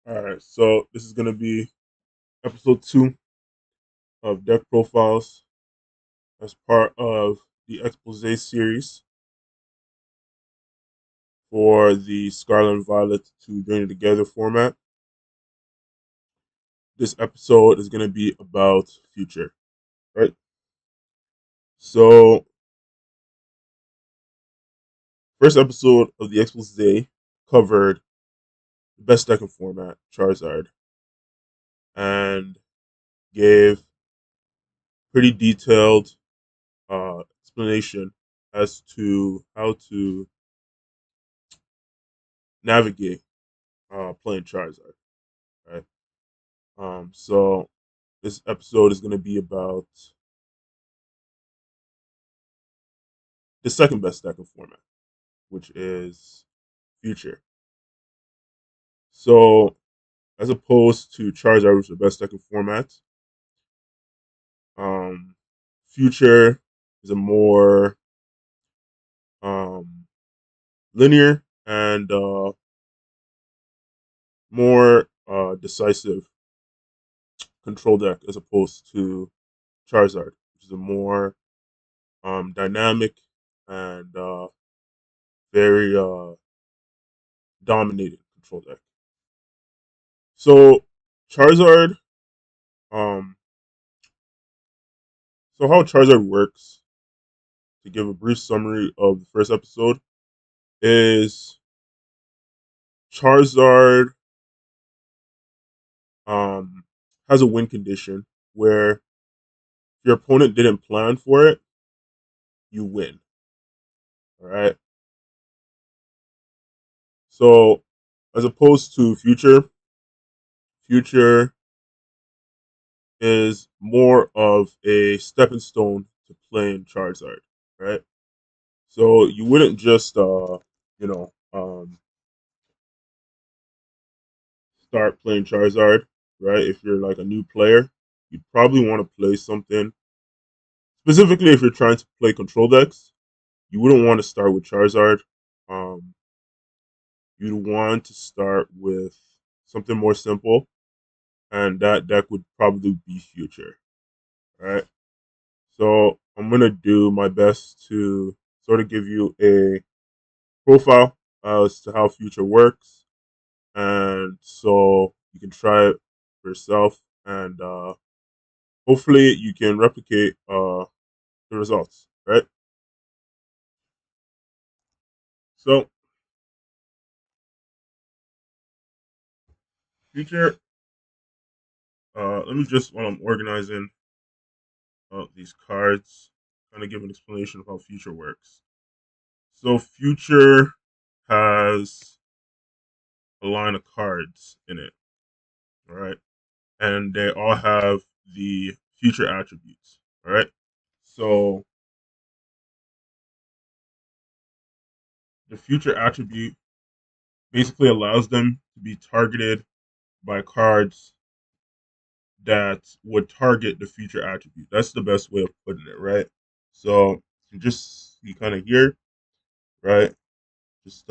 All right, so this is going to be episode 2 of deck profiles as part of the Exposé series for the Scarlet and Violet to Journey Together format. This episode is going to be about future, right? So, first episode of the Exposé covered the best deck in format, Charizard, and gave pretty detailed explanation as to how to navigate playing Charizard, right? So this episode is going to be about the second best deck in format, which is Future. So as opposed to Charizard, which is the best deck in format, um, Future is a more um, linear and more decisive control deck as opposed to Charizard, which is a more dynamic and very dominated control deck. So Charizard, um, so how Charizard works, to give a brief summary of the first episode, is Charizard has a win condition where if your opponent didn't plan for it, you win. All right. So as opposed to Future is more of a stepping stone to playing Charizard, right? So you wouldn't just you know start playing Charizard, right? If you're like a new player, you'd probably want to play something specifically if you're trying to play control decks. You wouldn't want to start with Charizard. Um, you'd want to start with something more simple, and that deck would probably be Future, right? So I'm gonna do my best to sort of give you a profile as to how Future works, and so you can try it for yourself, and hopefully you can replicate the results, right? So Future, let me just while I'm organizing these cards, kind of give an explanation of how Future works. So Future has a line of cards in it, all right, and they all have the Future attributes, all right. So the Future attribute basically allows them to be targeted by cards that would target the Future attribute. That's the best way of putting it, right? So you just you kind of here, right? Just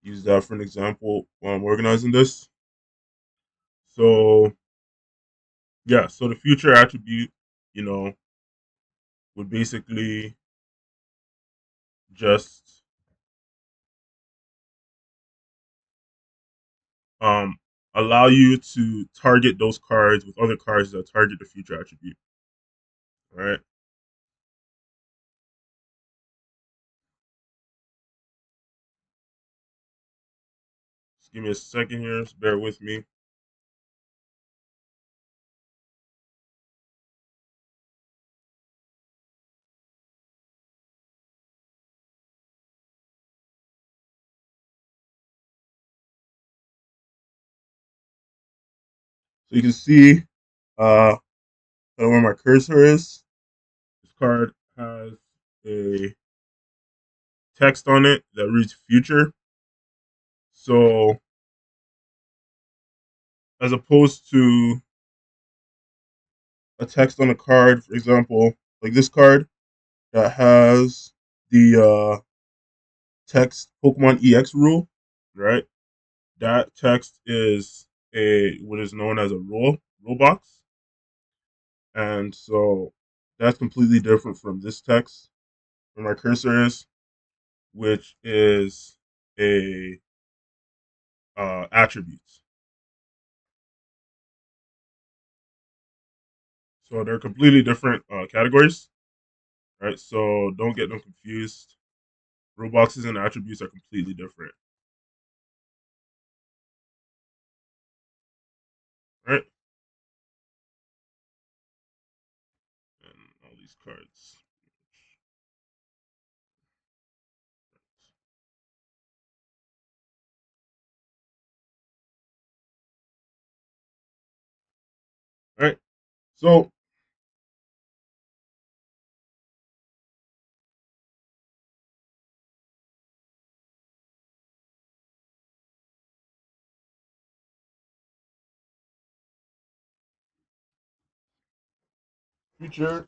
use that for an example while I'm organizing this. So yeah, so the Future attribute, you know, would basically just um allow you to target those cards with other cards that target the Future attribute. All right. Just give me a second here. Just bear with me. So you can see kind of where my cursor is. This card has a text on it that reads future. So as opposed to a text on a card, for example, like this card that has the text Pokemon EX rule, right? That text is a what is known as a rule box, and so that's completely different from this text where my cursor is, which is a attributes. So they're completely different categories, right? So don't get them confused. Rule boxes and attributes are completely different, right? And all these cards. All right. So future,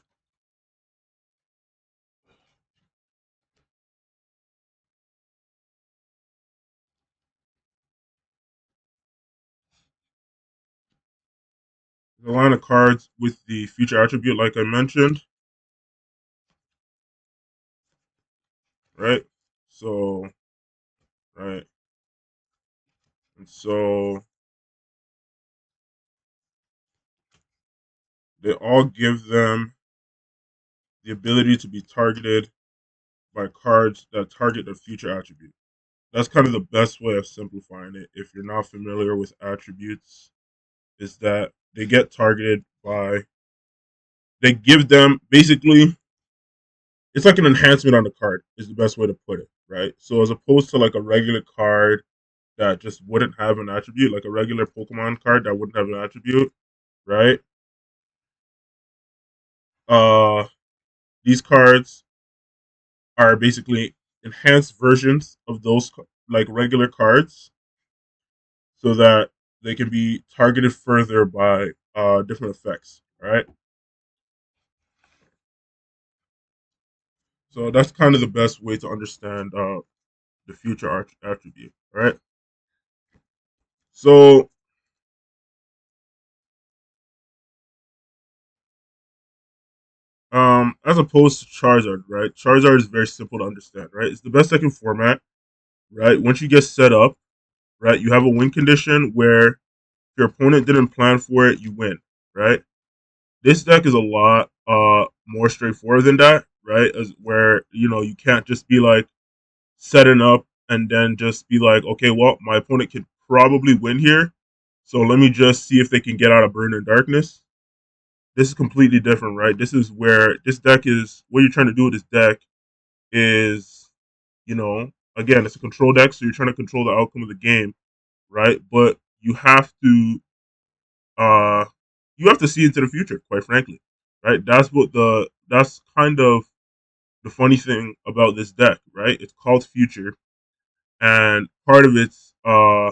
the line of cards with the future attribute, like I mentioned, right? So right, and so they all give them the ability to be targeted by cards that target the future attribute. That's kind of the best way of simplifying it. If you're not familiar with attributes, is that they get targeted by they give them basically it's like an enhancement on the card is the best way to put it, right? So as opposed to like a regular card that just wouldn't have an attribute, like a regular Pokemon card that wouldn't have an attribute, right? Uh, these cards are basically enhanced versions of those like regular cards, so that they can be targeted further by different effects, right? So that's kind of the best way to understand the future attribute, right? So as opposed to Charizard, right? Charizard is very simple to understand, right? It's the best second format, right? Once you get set up, right, you have a win condition where if your opponent didn't plan for it, you win, right? This deck is a lot more straightforward than that, right? As where you can't just be like setting up and then just be like, okay, well, my opponent could probably win here, so let me just see if they can get out of Burn and Darkness. This is completely different, right? This is where this deck is. What you're trying to do with this deck is, again, it's a control deck, so you're trying to control the outcome of the game, right? But uh, you have to see into the future, quite frankly, right? That's kind of the funny thing about this deck, right? It's called Future, and part of its uh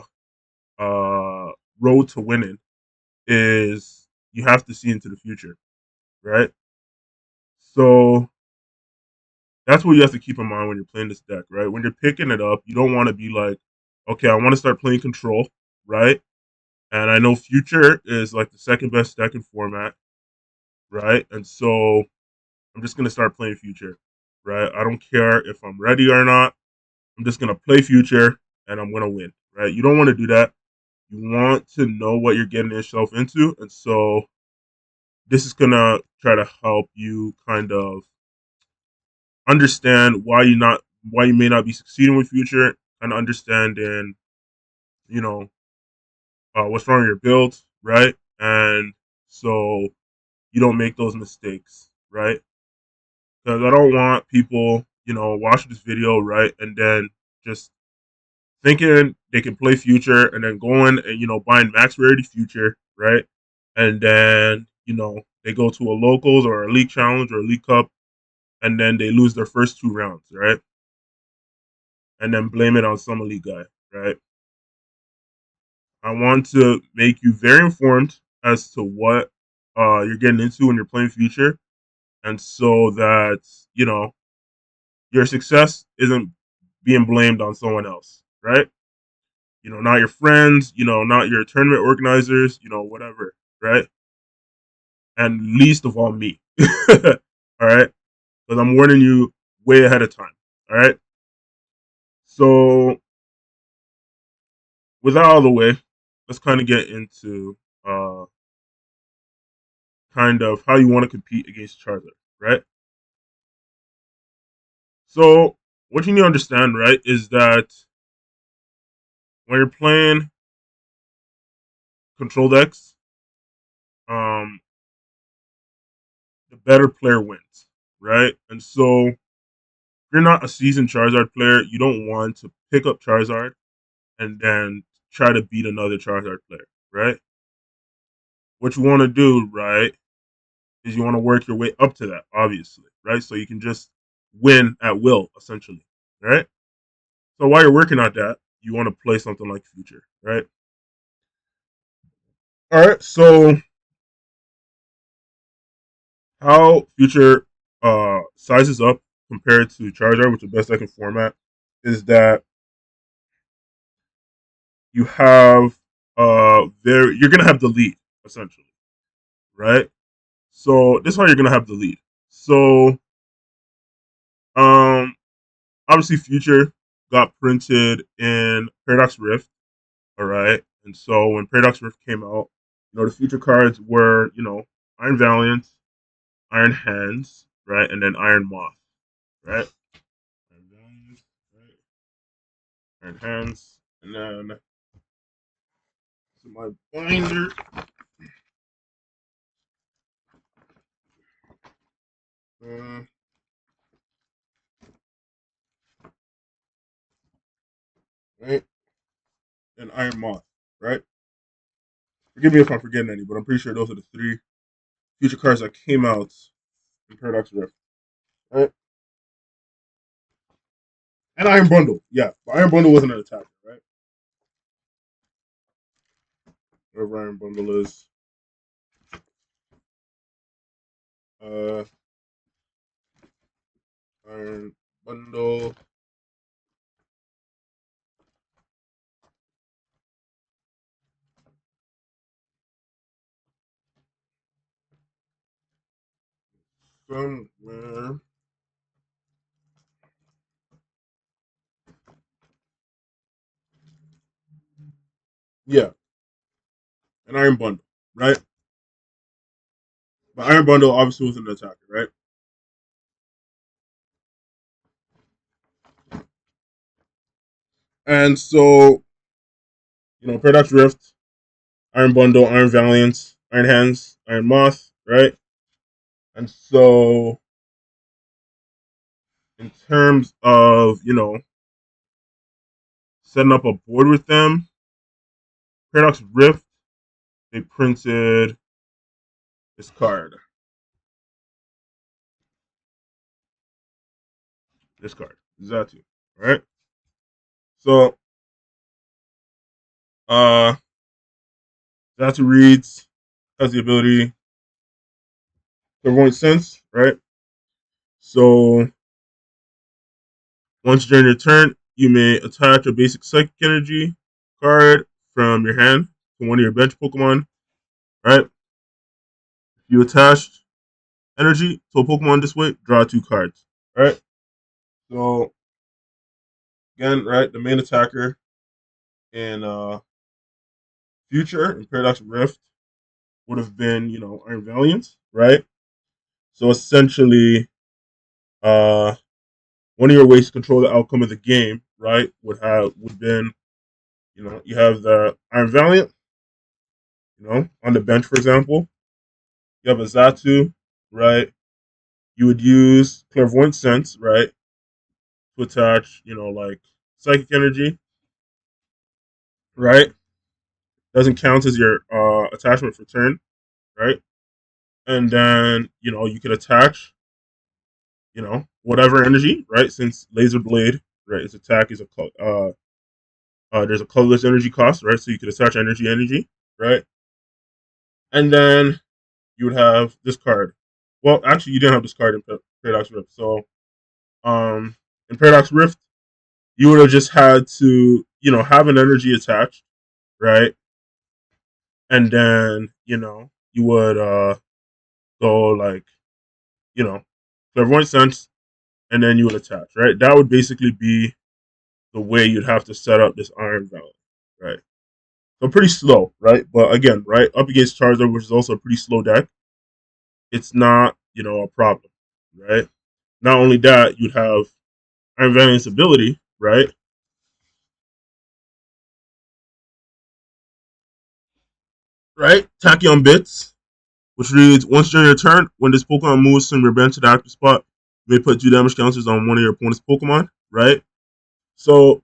road to winning is you have to see into the future, right? So that's what you have to keep in mind when you're playing this deck, right? When you're picking it up, you don't want to be like, okay, I want to start playing control, right? And I know future is like the second best deck in format, right? And so I'm just gonna start playing future, right? I don't care if I'm ready or not. I'm just gonna play future and I'm gonna win, right? You don't want to do that. You want to know what you're getting yourself into, and so this is gonna try to help you kind of understand why you may not be succeeding with future, and understanding you know what's wrong with your build, right? And so you don't make those mistakes, right? Because I don't want people watching this video, right, and then just thinking they can play future and then going and buying max rarity future, right, and then they go to a locals or a league challenge or a league cup and then they lose their first two rounds, right, and then blame it on some elite guy, right? I want to make you very informed as to what you're getting into when you're playing future, and so that your success isn't being blamed on someone else, right? not your friends, not your tournament organizers, whatever, right? And least of all me. All right? Because I'm warning you way ahead of time. All right? So, with that out of the way, let's kind of get into uh, kind of how you want to compete against Charizard, right? So, what you need to understand, right, is that when you're playing control decks, um, the better player wins, right? And so, if you're not a seasoned Charizard player, you don't want to pick up Charizard and then try to beat another Charizard player, right? What you want to do, right, is you want to work your way up to that, obviously, right? So you can just win at will, essentially, right? So while you're working on that, you want to play something like Future, right? All right. So how Future sizes up compared to Charizard, which is the best I can format, is that you have you're gonna have the lead essentially, right? So this is how you're gonna have the lead. So um obviously Future got printed in Paradox Rift, all right? And so when Paradox Rift came out, the Future cards were, Iron Valiant, Iron Hands, right? And then Iron Moth, right? Iron Valiant, right? Iron Hands, and then so my binder. Uh, right? And Iron Moth, right? Forgive me if I'm forgetting any, but I'm pretty sure those are the three Future cards that came out in Paradox Rift, right? And Iron Bundle, yeah. But Iron Bundle wasn't an attacker, right? Whatever Iron Bundle is. Uh, Iron Bundle. Somewhere. Yeah, an Iron Bundle, right? But Iron Bundle obviously was an attacker, right? And so, Paradox Rift, Iron Bundle, Iron Valiant, Iron Hands, Iron Moth, right? And so, in terms of, setting up a board with them, Paradox Rift, they printed this card. This card, Zatu, right? So, uh, Zatu reads, has the ability Clairvoyant Sense, right? So, once during your turn, you may attach a basic psychic energy card from your hand to one of your bench Pokemon, right? If you attach energy to a Pokemon this way, draw two cards, right? So, again, right, the main attacker in Future and Paradox Rift would have been, Iron Valiant, right? So essentially, uh, one of your ways to control the outcome of the game, right, would been, you have the Iron Valiant, on the bench, for example. You have a Zatu, right? You would use Clairvoyant Sense, right, to attach, like Psychic Energy, right? Doesn't count as your attachment for turn, right? And then, you could attach, whatever energy, right? Since Laser Blade, right, its attack is there's a colorless energy cost, right? So you could attach energy, right? And then you would have this card. Well, actually, you didn't have this card in Paradox Rift. So, in Paradox Rift, you would have just had to, have an energy attached, right? And then you would go like clairvoyant sense, and then you would attach, right? That would basically be the way you'd have to set up this Iron Valley, right? So pretty slow, right? But again, right, up against Charizard, which is also a pretty slow deck, it's not, a problem, right? Not only that, you'd have Iron Valiant's ability, right? Right? Tachyon Bits, which reads, once during your turn, when this Pokemon moves from your bench to the active spot, you may put 2 damage counters on one of your opponent's Pokemon, right? So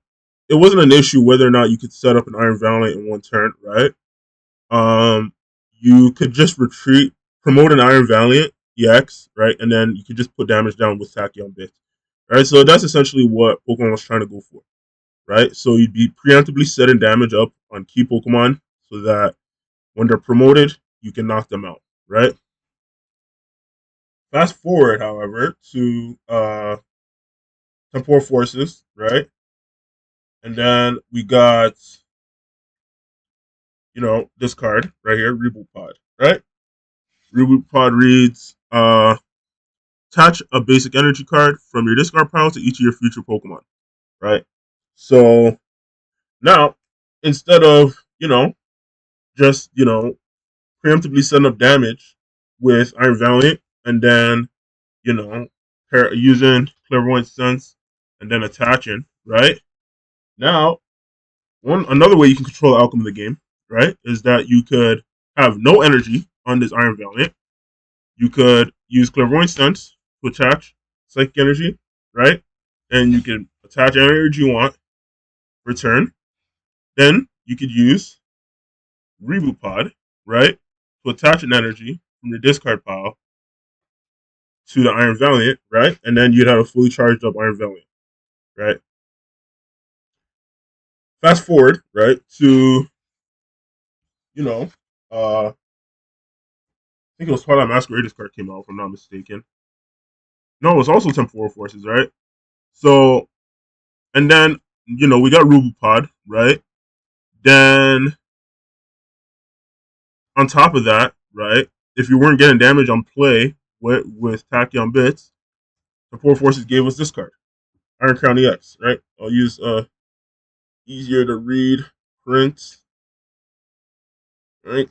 it wasn't an issue whether or not you could set up an Iron Valiant in one turn, right? You could just retreat, promote an Iron Valiant EX, right, and then you could just put damage down with Tachyon Bits, right? So that's essentially what Pokemon was trying to go for, right? So you'd be preemptively setting damage up on key Pokemon so that when they're promoted, you can knock them out, right? Fast forward, however, to Temporal Forces, right? And then we got, this card right here, Reboot Pod, right? Reboot Pod reads, attach a basic energy card from your discard pile to each of your future Pokemon, right? So now, instead of, just, preemptively setting up damage with Iron Valiant and then, you know, using Clairvoyant Sense and then attaching, right? Now, another way you can control the outcome of the game, right, is that you could have no energy on this Iron Valiant. You could use Clairvoyant Sense to attach Psychic Energy, right? And you can attach any energy you want, return. Then you could use Reboot Pod, right, to attach an energy from your discard pile to the Iron Valiant, right? And then you'd have a fully charged up Iron Valiant, right? Fast forward, right, to, you know, I think it was Twilight Masquerade's card came out, if I'm not mistaken. No, it was also Temporal Forces, right? So, and then, we got Rubupod, right? Then, on top of that, right, if you weren't getting damage on play with Tachyon Bits, Temporal Forces gave us this card, Iron Crown EX, right? I'll use easier to read print, right?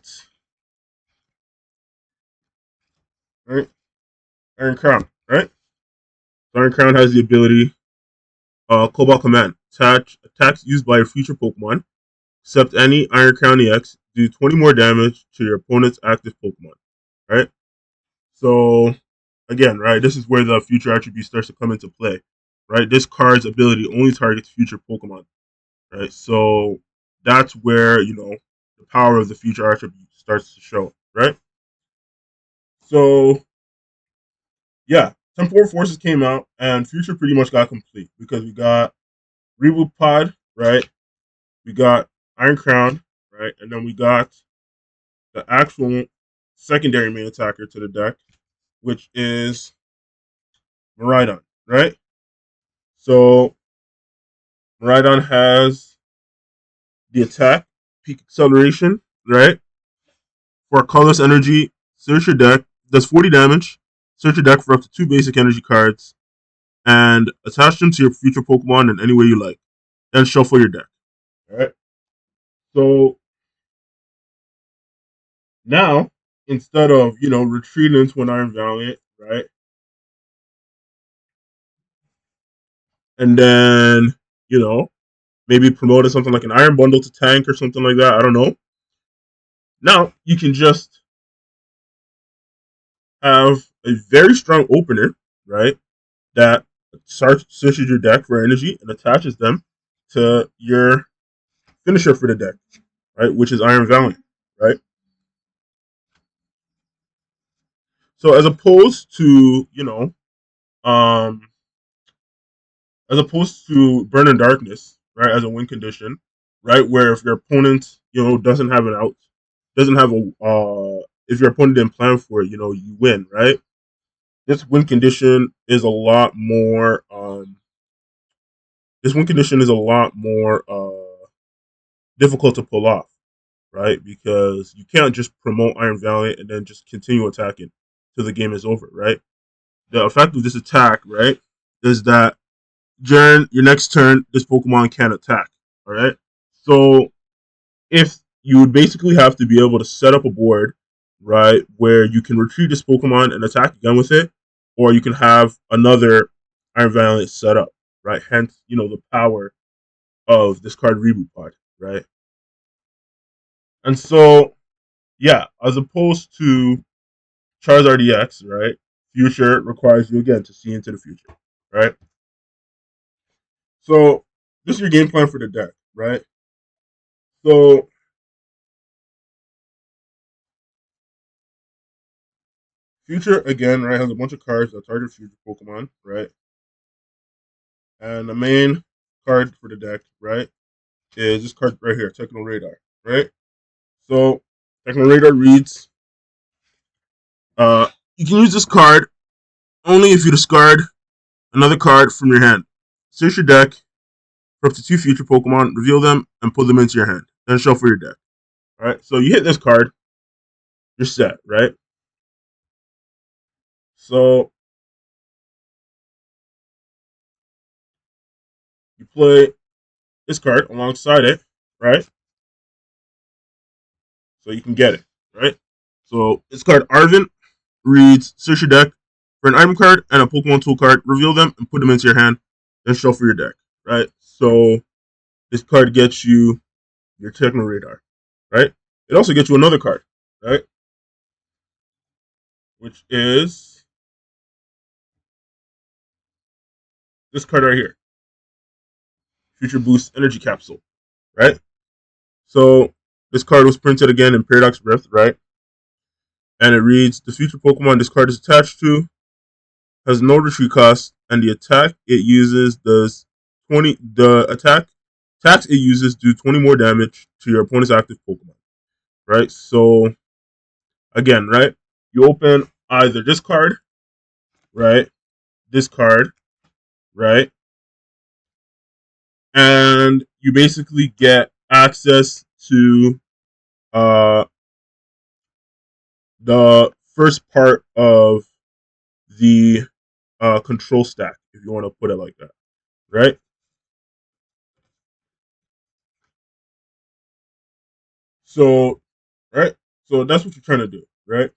Right? Iron Crown, right? Iron Crown has the ability, Cobalt Command. Attacks used by your future Pokemon, except any Iron Crown EX, do 20 more damage to your opponent's active Pokemon, right? So, again, right, this is where the future attribute starts to come into play, right? This card's ability only targets future Pokemon, right? So, that's where, the power of the future attribute starts to show, right? So, yeah, Temporal Forces came out, and Future pretty much got complete because we got Reboot Pod, right? We got Iron Crown, right? And then we got the actual secondary main attacker to the deck, which is Miraidon, right? So Miraidon has the attack, peak acceleration, right? For colorless energy, search your deck, does 40 damage, search your deck for up to 2 basic energy cards, and attach them to your future Pokemon in any way you like. Then shuffle your deck. Alright. So now, instead of, retreating into an Iron Valiant, right? And then, you know, maybe promoting something like an Iron Bundle to tank or something like that. I don't know. Now you can just have a very strong opener, right? That searches your deck for energy and attaches them to your finisher for the deck, right? Which is Iron Valiant, right? So um, as opposed to Burning Darkness, right, as a win condition, right, where if your opponent, doesn't have an out, doesn't have a, if your opponent didn't plan for it, you win, right? This win condition is a lot more. This win condition is a lot more. difficult to pull off, right? Because you can't just promote Iron Valiant and then just continue attacking till the game is over, right? The effect of this attack, right, is that during your next turn, this Pokemon can attack. All right. So if you would basically have to be able to set up a board, right, where you can retrieve this Pokemon and attack again with it, or you can have another Iron Valiant set up, right? Hence, the power of this card reboot pod, right? And so, yeah, as opposed to Charizard EX, right? Future requires you again to see into the future, right? So this is your game plan for the deck, right? So future again, right, has a bunch of cards that target future Pokemon, right? And the main card for the deck, right, is this card right here, Techno Radar, right? So Techno Radar reads, you can use this card only if you discard another card from your hand. Search your deck for up to 2 future Pokemon, reveal them, and put them into your hand. Then shuffle your deck. All right. So you hit this card, you're set, right? So you play this card alongside it, right? So you can get it, right? So this card, Arvin, reads search your deck for an item card and a Pokemon tool card, reveal them and put them into your hand, then shuffle your deck, right? So this card gets you your Techno Radar, right? It also gets you another card, right? Which is this card right here, Future Boost Energy Capsule, right? So this card was printed again in Paradox Rift, right? And it reads the future Pokemon this card is attached to has no retreat cost, and the attack it uses does 20. The attacks it uses do 20 more damage to your opponent's active Pokemon. Right. So again, right, you open either this card, right, this card, right, and you basically get access to uh the first part of the control stack, if you want to put it like that, right? So, right, so that's what you're trying to do, right?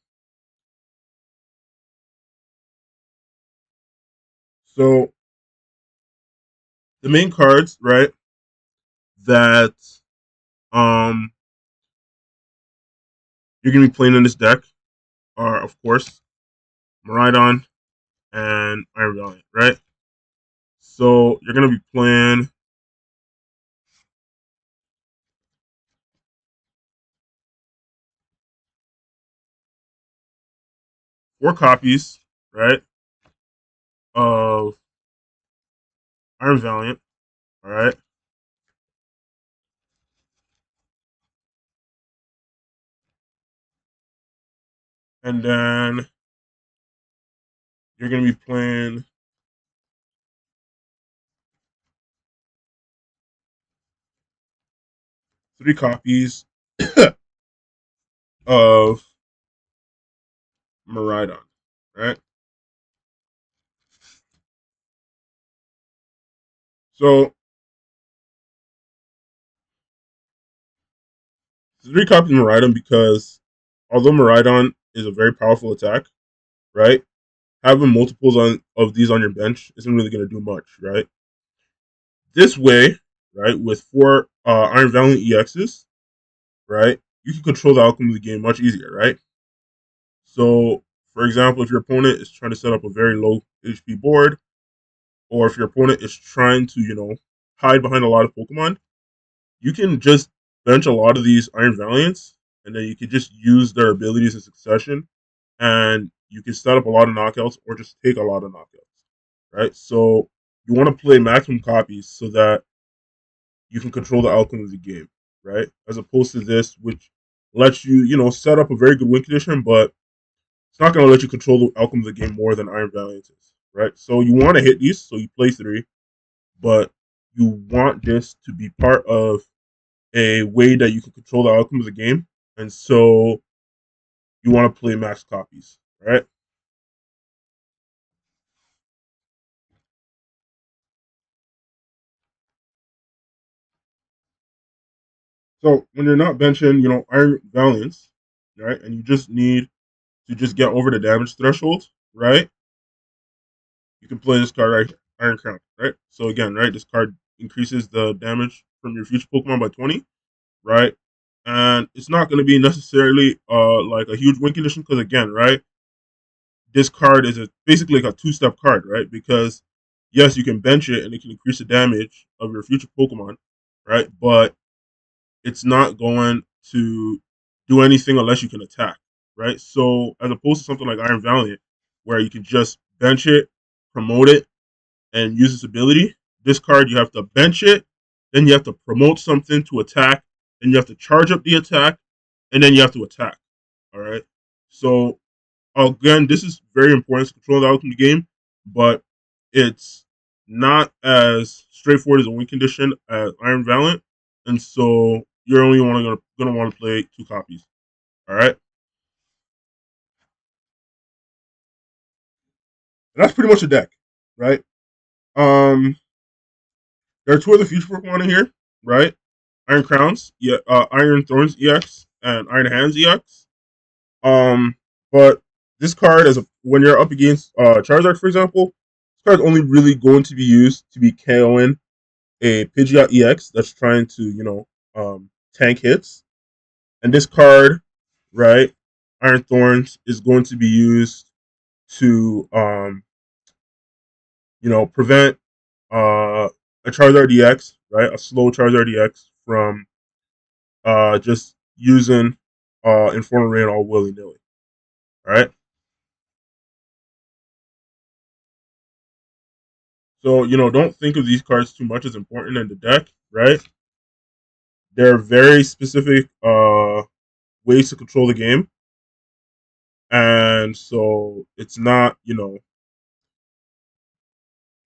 So the main cards, right, that um you're gonna be playing in this deck are, of course, Maridon and Iron Valiant, right? So you're gonna be playing 4 copies, right, of Iron Valiant, all right, and then you're gonna be playing 3 copies of Maridon, right? So 3 copies of Maridon because although Maridon is a very powerful attack, right? Having multiples of these on your bench isn't really going to do much, right? This way, right, with 4 Iron Valiant EXs, right, you can control the outcome of the game much easier, right? So, for example, if your opponent is trying to set up a very low HP board, or if your opponent is trying to, hide behind a lot of Pokemon, you can just bench a lot of these Iron Valiants, and then you can just use their abilities in succession, and you can set up a lot of knockouts or just take a lot of knockouts, right? So you want to play maximum copies so that you can control the outcome of the game, right? As opposed to this, which lets you, set up a very good win condition, but it's not going to let you control the outcome of the game more than Iron Valiant is, right? So you want to hit these, so you play 3, but you want this to be part of a way that you can control the outcome of the game, and so you want to play max copies, right? So when you're not benching, Iron Valiants, right, and you just need to just get over the damage threshold, right? You can play this card right here, Iron Crown, right? So again, right, this card increases the damage from your future Pokemon by 20, right? And it's not going to be necessarily like a huge win condition because again, right, this card is basically like a two-step card, right? Because yes, you can bench it and it can increase the damage of your future Pokemon, right? But it's not going to do anything unless you can attack, right? So as opposed to something like Iron Valiant, where you can just bench it, promote it, and use its ability, this card you have to bench it, then you have to promote something to attack, then you have to charge up the attack, and then you have to attack. All right. So again, this is very important to control the outcome of the game, but it's not as straightforward as a win condition as Iron Valiant, and so you're only gonna want to play two copies. All right, and that's pretty much the deck, right? Um, there are two other future Pokemon in here, right? Iron Crowns, yeah, Iron Thorns EX, and Iron Hands EX. Um, but this card, when you're up against Charizard, for example, this card's only really going to be used to be KOing a Pidgeot EX that's trying to, tank hits. And this card, right, Iron Thorns, is going to be used to, prevent a Charizard EX, right, a slow Charizard EX from just using Infernal Rain all willy nilly, right? So, don't think of these cards too much as important in the deck, right? They're very specific ways to control the game. And so it's not,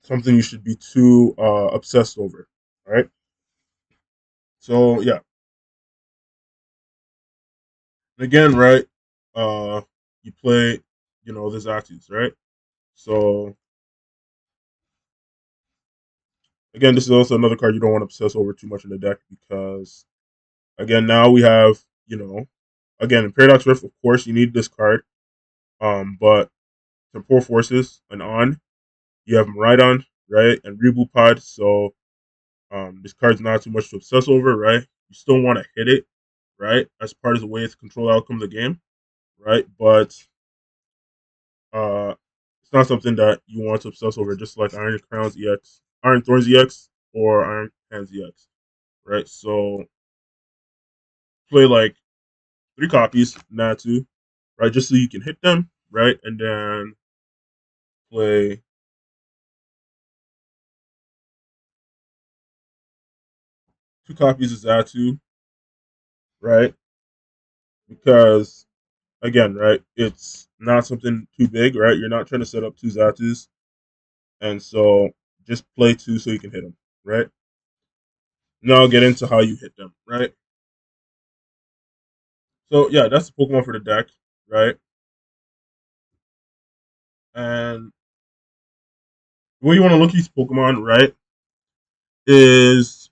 something you should be too obsessed over, right? So, yeah. Again, right, uh, you play, the Zaxby's, right? So, again, this is also another card you don't want to obsess over too much in the deck because, again, now we have, again, in Paradox Rift, of course, you need this card. But Temporal Forces and on. You have Miraidon, right? And Reboot Pod. So this card's not too much to obsess over, right? You still want to hit it, right? As part of the way to control the outcome of the game, right? But uh it's not something that you want to obsess over, just like Iron Crowns EX, Iron Thorns EX, or Iron Hands EX, right? So play like three copies, Natu, right? Just so you can hit them, right? And then play two copies of Zatu, right? Because again, right, it's not something too big, right? You're not trying to set up two Zatus, and so just play two so you can hit them, right? Now I'll get into how you hit them, right? So yeah, that's the Pokemon for the deck, right? And the way you want to look at these Pokemon, right, is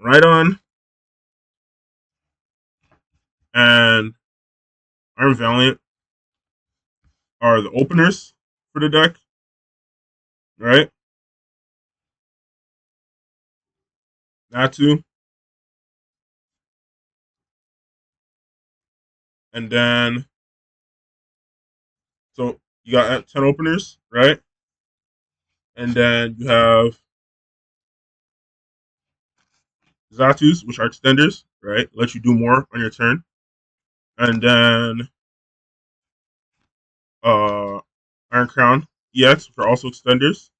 Rhydon and Iron Valiant are the openers for the deck, right? Natu, and then so you got 10 openers, right? And then you have Zatus, which are extenders, right? Let you do more on your turn. And then uh Iron Crown EX, which are also extenders,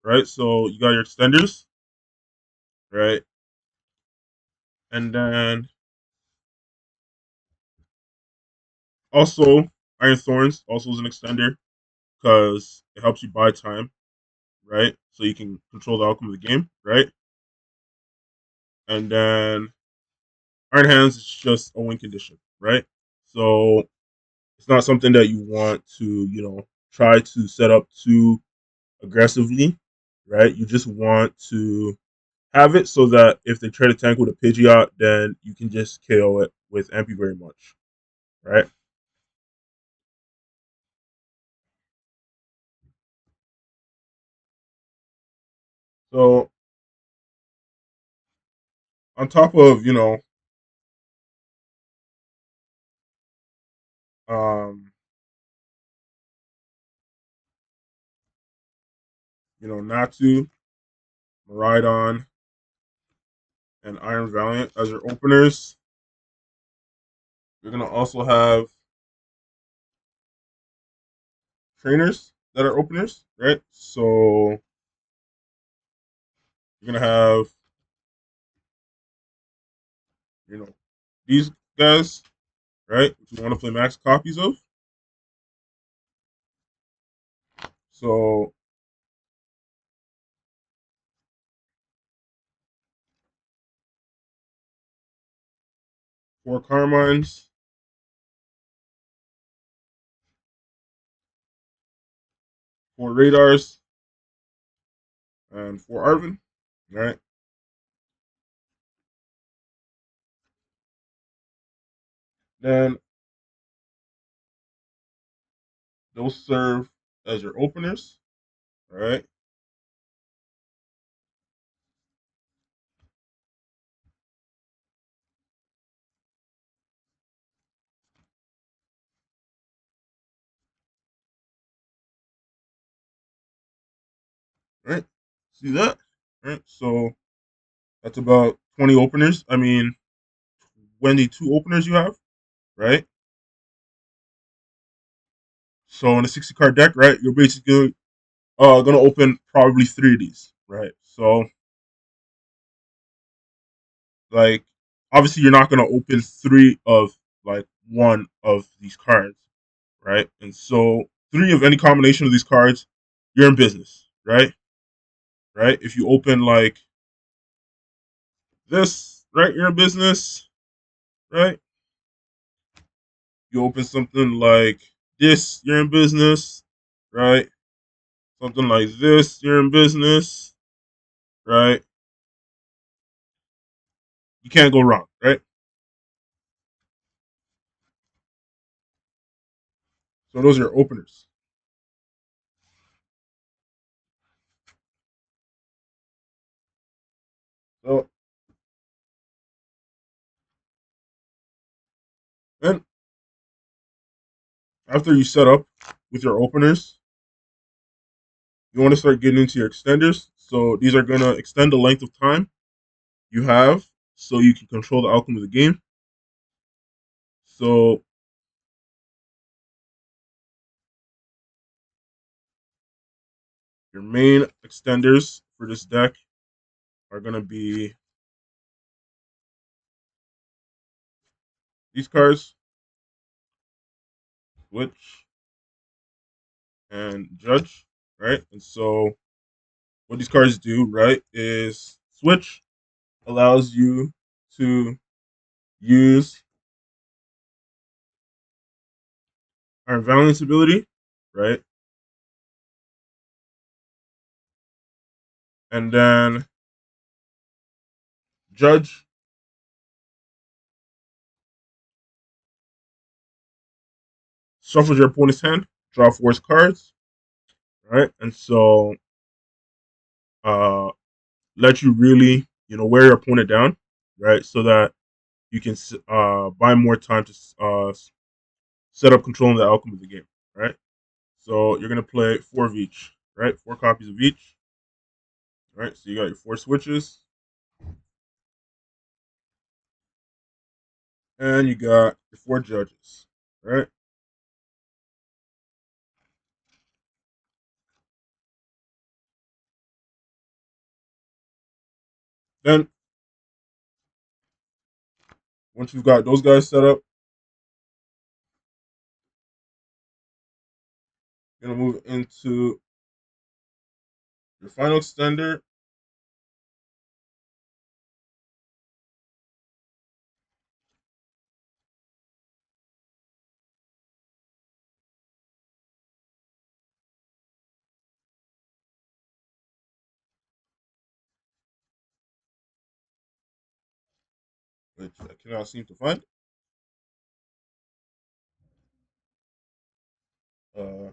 right? So you got your extenders, right? And then also Iron Thorns also is an extender because it helps you buy time, right? So you can control the outcome of the game, right? and then Iron Hands is just a win condition, right? So it's not something that you want to, try to set up too aggressively, right? You just want to have it so that if they try to tank with a Pidgeot, then you can just KO it with MP very much, right? So on top of um, Natu, Maridon, and Iron Valiant as your openers, you're gonna also have trainers that are openers, right? So you're gonna have you know these guys, right? Which you want to play max copies of. So 4 Carmines, 4 Radars, and 4 Arvin, right? Then those serve as your openers, right? Right? See that? Right? So that's about 20 openers. I mean, 22 openers you have, right? So in a 60 card deck, right, you're basically gonna open probably 3 of these, right? So like obviously you're not gonna open 3 of like one of these cards, right? And so 3 of any combination of these cards, you're in business, right? Right? If you open like this, right, you're in business, right? You open something like this, you're in business, right? Something like this, you're in business, right? You can't go wrong, right? So those are your openers. So then after you set up with your openers, you want to start getting into your extenders. So these are gonna extend the length of time you have so you can control the outcome of the game. So your main extenders for this deck are gonna be these cards, Switch and Judge, right? And so what these cards do, right, is Switch allows you to use our Valiance ability, right? And then Judge shuffles your opponent's hand, draw 4 cards, right? And so uh let you really, wear your opponent down, right? So that you can buy more time to set up controlling the outcome of the game, right? So you're gonna play 4 of each, right? 4 copies of each, right? So you got your 4 switches, and you got your 4 judges, right? Then once you've got those guys set up, you're gonna move into your final extender, which I cannot seem to find. Uh,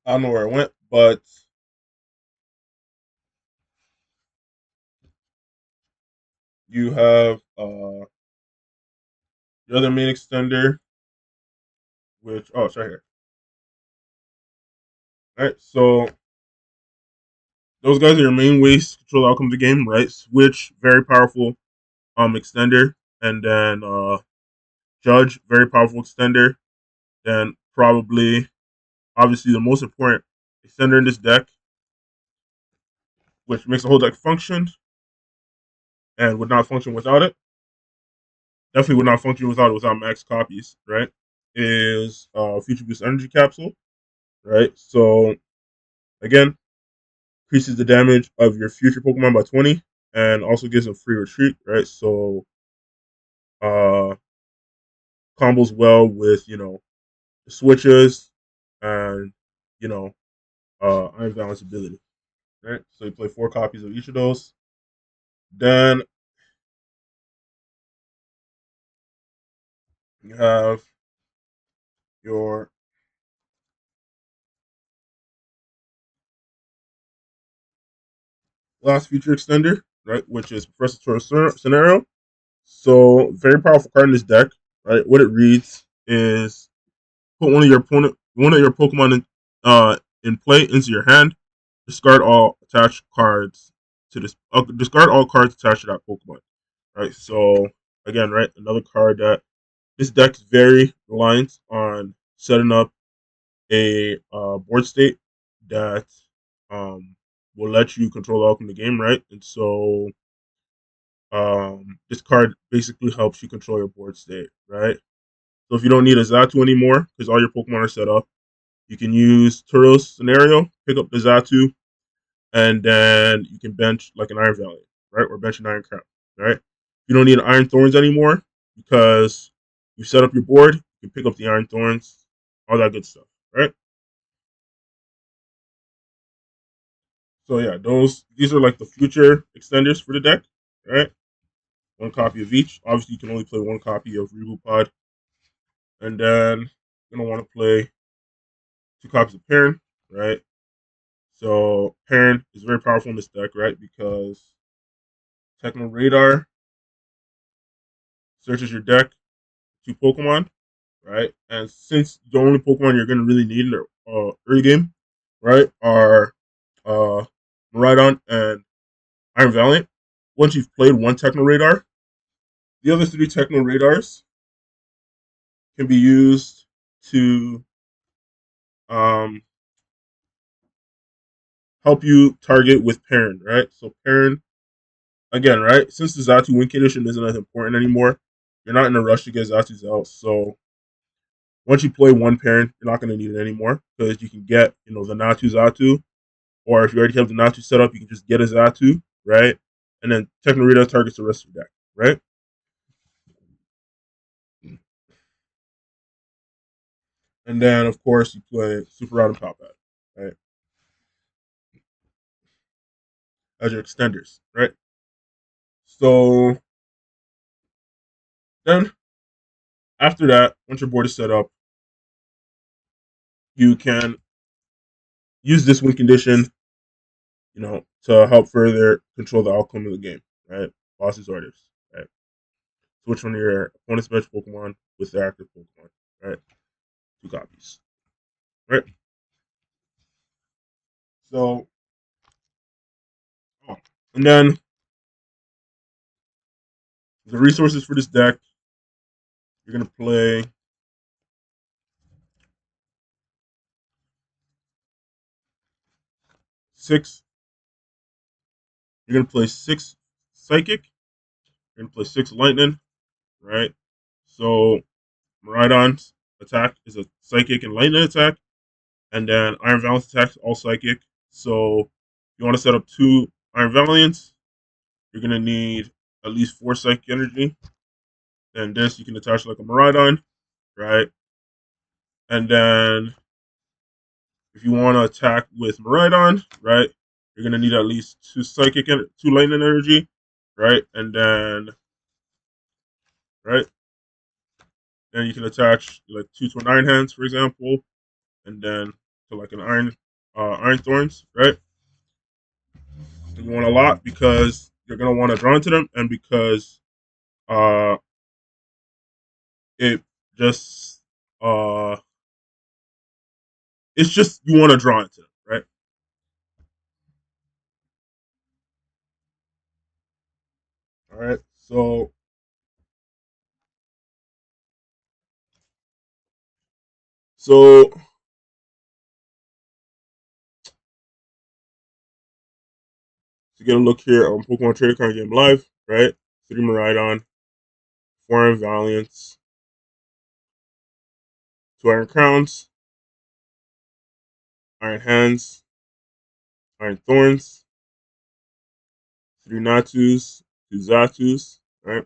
I don't know where it went, but you have the other main extender, which it's right here. All right, so those guys are your main ways to control the outcome of the game, right? Switch, very powerful extender, and then Judge, very powerful extender. Then probably, obviously, the most important extender in this deck, which makes the whole deck function and would not function without it. Definitely would not function without max copies, right? Is Future Boost Energy Capsule, right? So again, increases the damage of your future Pokemon by 20, and also gives them free retreat, right? So uh combos well with the switches and you know Iron Balance ability, right? So you play 4 copies of each of those. Then you have your last feature extender, right? Which is Professor Tour's Scenario. So very powerful card in this deck, right? What it reads is put one of your Pokemon in play into your hand. Discard all attached cards to this. Discard all cards attached to that Pokemon. Right. So again, right, another card that this deck is very reliant on setting up a board state that um, will let you control the outcome of the game, right? And so this card basically helps you control your board state, right? So if you don't need a Zatu anymore because all your Pokemon are set up, you can use Turo's Scenario, pick up the Zatu, and then you can bench like an Iron Valley, right? Or bench an Iron Crown, right? You don't need Iron Thorns anymore because you set up your board, you can pick up the Iron Thorns, all that good stuff, right? So yeah, these are like the future extenders for the deck, right? 1 copy of each. Obviously, you can only play 1 copy of Reboot Pod, and then you're gonna want to play 2 copies of Parent, right? So Parent is very powerful in this deck, right? Because Techno Radar searches your deck, 2 Pokemon, right? And since the only Pokemon you're gonna really need in the early game, right, are uh Miraidon and Iron Valiant. Once you've played 1 Techno Radar, the other 3 Techno Radars can be used to um help you target with Perrin, right? So Perrin, again, right, since the Zatu win condition isn't as important anymore, you're not in a rush to get Zatu's out. So once you play 1 Perrin, you're not going to need it anymore because you can get, the Natu Zatu, or if you already have the Natu set up, you can just get a Zatu, right? And then Techno Radar targets the rest of your deck, right? And then, of course, you play Super Rod and Top Hat, right, as your extenders, right? So then, after that, once your board is set up, you can use this win condition, to help further control the outcome of the game, right? Boss's orders, right? Switch one of your opponent's bench Pokemon with their active Pokemon, right? 2 copies, right? So, and then the resources for this deck, you're gonna play 6. You're gonna play 6 Psychic. You're gonna play 6 Lightning, right? So Miraidon's attack is a Psychic and Lightning attack, and then Iron Valiant's attack is all Psychic. So you want to set up 2 Iron Valiants. You're gonna need at least 4 Psychic Energy. Then this you can attach like a Miraidon, right? And then If you want to attack with Miraidon, right, you're gonna need at least 2 lightning energy, right, and then right, then you can attach like 2 to 9 hands, for example, and then to like an iron thorns, right. And you want a lot because you're gonna want to draw into them, and because uh it just uh it's just you want to draw into them, right. All right. So to get a look here on Pokemon Trading Card Game Live, right? 3 Miraidon, 4 Iron Valiants, 2 Iron Crowns, Iron Hands, Iron Thorns, 3 Natus, 2 Zatus, right?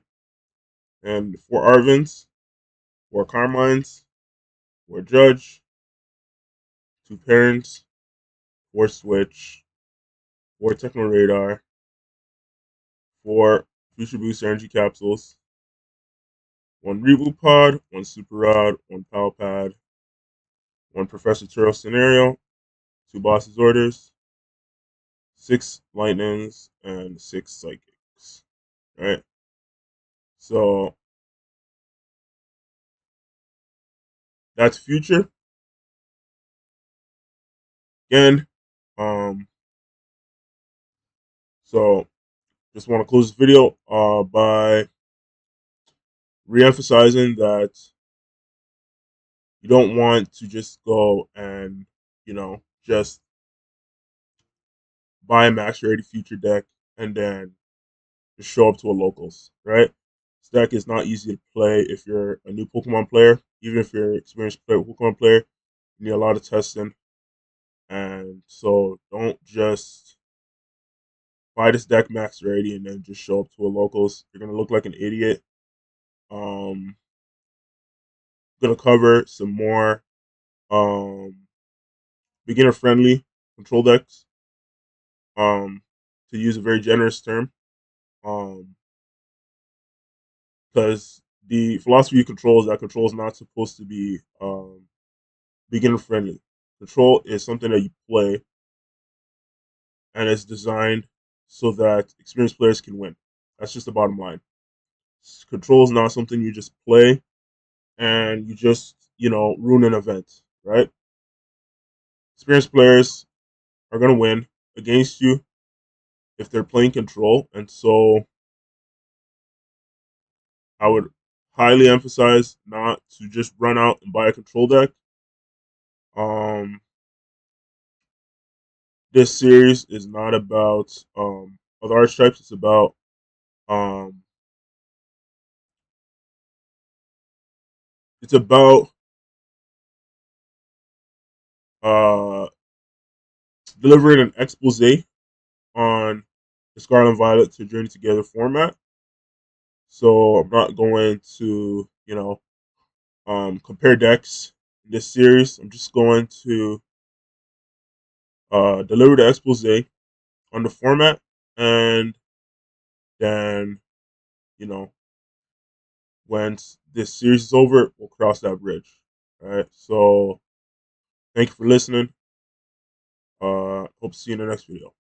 And 4 Arvins, 4 Carmines, 4 Judge, 2 Parents, 4 Switch, 4 Techno Radar, 4 Future Boost Energy Capsules, 1 Reboot Pod, 1 Super Rod, 1 Pal Pad, 1 Professor Turtle Scenario, 2 Boss's Orders, 6 Lightnings, and 6 Psychics. Right? So that's future. Again, um, so just want to close this video by re-emphasizing that you don't want to just go and just buy a max rarity future deck and then just show up to a locals, right? This deck is not easy to play if you're a new Pokemon player. Even if you're an experienced Pokemon player, you need a lot of testing. And so don't just buy this deck max rarity and then just show up to a locals. You're gonna look like an idiot. Um, gonna cover some more beginner friendly control decks. To use a very generous term. Um, because the philosophy of control is that control is not supposed to be beginner friendly. Control is something that you play and it's designed so that experienced players can win. That's just the bottom line. Control is not something you just play and you just, ruin an event, right? Experienced players are going to win against you if they're playing control. And so I would highly emphasize not to just run out and buy a control deck. Um, this series is not about other archetypes. Um, it's about uh, delivering an expose on the Scarlet and Violet to Journey Together format. So I'm not going to, compare decks in this series. I'm just going to deliver the expose on the format, and then, you know, once this series is over, we'll cross that bridge. All right. So thank you for listening. Hope to see you in the next video.